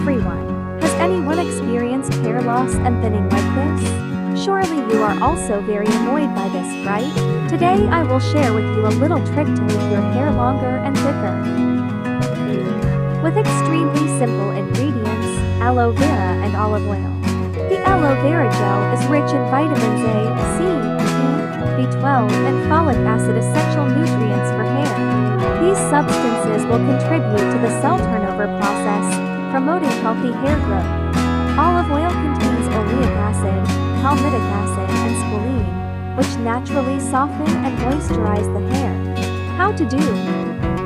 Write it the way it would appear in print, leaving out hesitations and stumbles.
everyone. Has anyone experienced hair loss and thinning like this? Surely you are also very annoyed by this, right? Today I will share with you a little trick to make your hair longer and thicker. With extremely simple ingredients, aloe vera and olive oil. The aloe vera gel is rich in vitamins A, C, E, B12, and folic acid, essential nutrients for hair. These substances will contribute to the cell turnover process, promoting healthy hair growth. Olive oil contains oleic acid, palmitic acid, and squalene, which naturally soften and moisturize the hair. How to do?